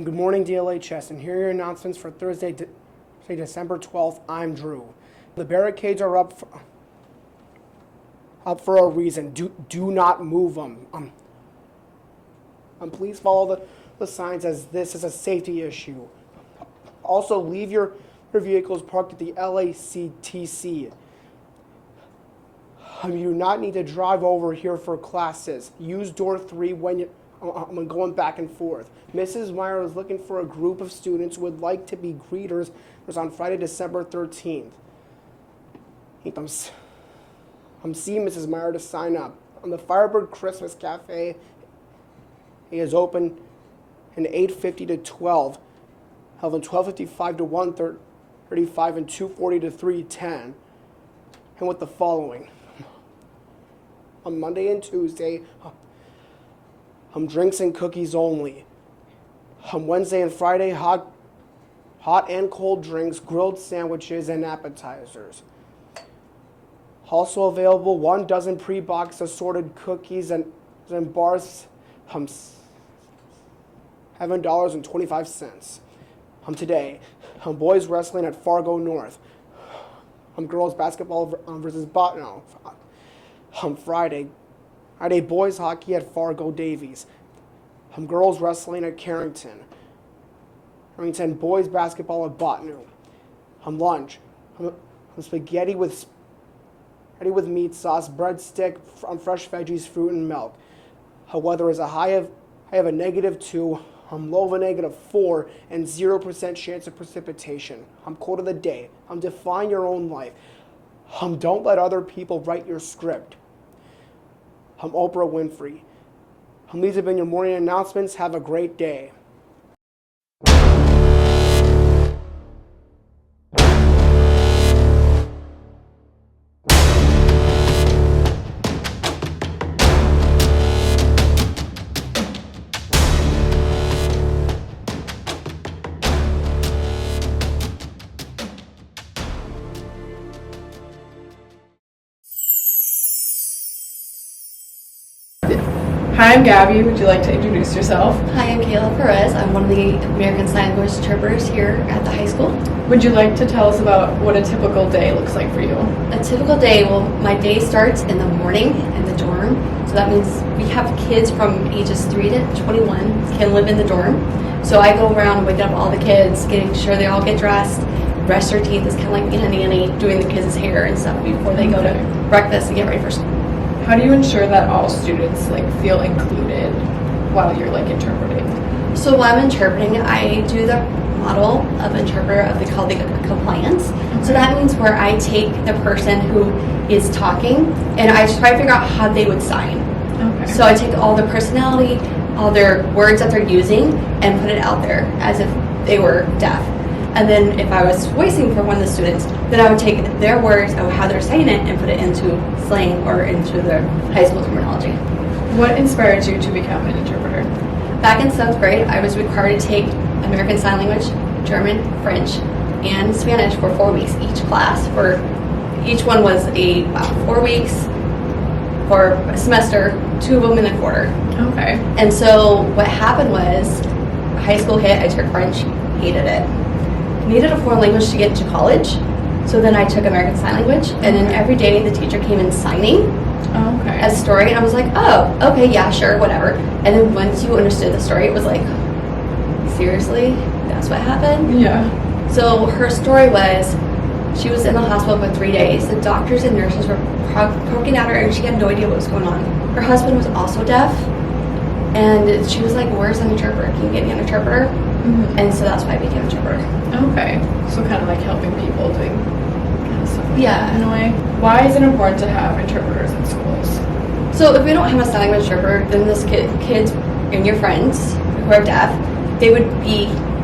Good morning, DLHS, and here are your announcements for Thursday, December 12th. I'm Drew. The barricades are up for a reason. Do not move them. Please follow the signs, as this is a safety issue. Also, leave your vehicles parked at the LACTC. You do not need to drive over here for classes. Use door 3 when you're going back and forth. Mrs. Meyer is looking for a group of students who would like to be greeters. It's on Friday, December 13th. I'm seeing Mrs. Meyer to sign up. The Firebird Christmas Cafe is open in 8:50 to 12, held in 12:55 to 1:35 and 2:40 to 3:10. And with the following. On Monday and Tuesday, drinks and cookies only. On Wednesday and Friday, hot and cold drinks, grilled sandwiches, and appetizers. Also available, 1 dozen pre-boxed assorted cookies and bars, $7.25. Today, boys wrestling at Fargo North. Girls basketball versus Botno. Friday, boys hockey at Fargo Davies. Girls wrestling at Carrington. Boys basketball at Botno. Lunch, spaghetti with meat sauce, breadstick, fresh veggies, fruit, and milk. Weather is a high of a -2, low of a -4, and 0% chance of precipitation. Quote of the day. Define your own life. Don't let other people write your script. Oprah Winfrey. These have been your morning announcements. Have a great day. Hi, I'm Gabby. Would you like to introduce yourself? Hi, I'm Kayla Perez. I'm one of the American Sign Language interpreters here at the high school. Would you like to tell us about what a typical day looks like for you? A typical day, well, my day starts in the morning in the dorm. So that means we have kids from ages 3 to 21 can live in the dorm. So I go around and wake up all the kids, getting sure they all get dressed, brush their teeth. It's kind of like being a nanny, doing the kids' hair and stuff before they go to breakfast and get ready for school. How do you ensure that all students feel included while you're interpreting? So while I'm interpreting, I do the model of interpreter called the compliance. So that means where I take the person who is talking and I try to figure out how they would sign. Okay. So I take all their personality, all their words that they're using, and put it out there as if they were deaf. And then if I was voicing for one of the students, then I would take their words of how they're saying it and put it into slang or into the high school terminology. What inspired you to become an interpreter? Back in 7th grade, I was required to take American Sign Language, German, French, and Spanish for 4 weeks each class. Each one was about 4 weeks for a semester, 2 of them in a quarter. Okay. And so what happened was, high school hit, I took French, hated it. Needed a foreign language to get into college, so then I took American Sign Language, and then every day the teacher came in signing a story, and I was like, oh, okay, yeah, sure, whatever. And then once you understood the story, it was like, seriously? That's what happened? Yeah. So her story was, she was in the hospital for 3 days. The doctors and nurses were poking at her, and she had no idea what was going on. Her husband was also deaf, and she was like, where's an interpreter? Can you get me an interpreter? Mm-hmm. And so that's why I became an interpreter. Okay. So kind of helping people doing kind of stuff yeah. in a way. Why is it important to have interpreters in schools? So if we don't have a sign language interpreter, then this kids and your friends who are deaf, they would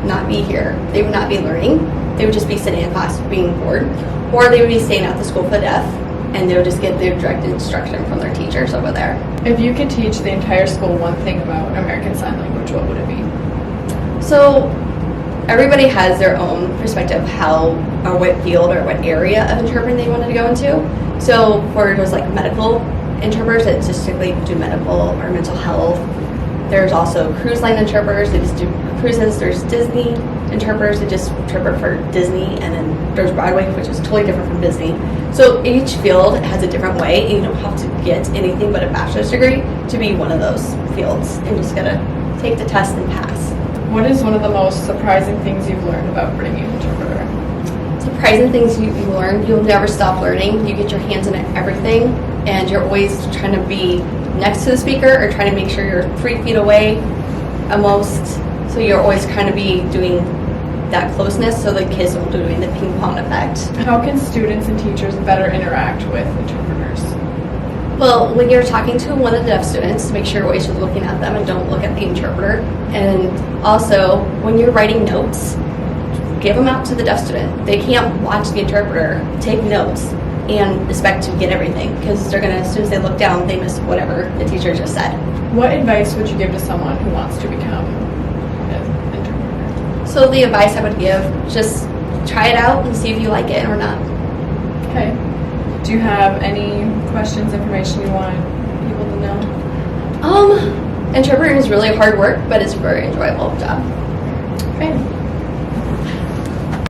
not be here. They would not be learning. They would just be sitting in class being bored. Or they would be staying at the school for the deaf, and they would just get their direct instruction from their teachers over there. If you could teach the entire school one thing about American Sign Language, what would it be? So everybody has their own perspective of how or what field or what area of interpreting they wanted to go into. So for those medical interpreters that just strictly do medical or mental health, There's also cruise line interpreters. They just do cruises. There's Disney interpreters. They just interpret for Disney. And then there's Broadway, which is totally different from Disney. So each field has a different way, and you don't have to get anything but a bachelor's degree to be one of those fields. And you just gotta take the test and pass. What is one of the most surprising things you've learned about being an interpreter? Surprising things you learn. You'll never stop learning. You get your hands in everything, and you're always trying to be next to the speaker or trying to make sure you're 3 feet away at most. So you're always trying to be doing that closeness so the kids won't be doing the ping pong effect. How can students and teachers better interact with interpreters? Well, when you're talking to one of the deaf students, make sure you're always just looking at them and don't look at the interpreter. And also, when you're writing notes, give them out to the deaf student. They can't watch the interpreter, take notes, and expect to get everything, because they're gonna, as soon as they look down, they miss whatever the teacher just said. What advice would you give to someone who wants to become an interpreter? So the advice I would give, just try it out and see if you like it or not. Okay. Do you have any questions, information you want people to know? Interpreting is really hard work, but it's a very enjoyable job. Okay.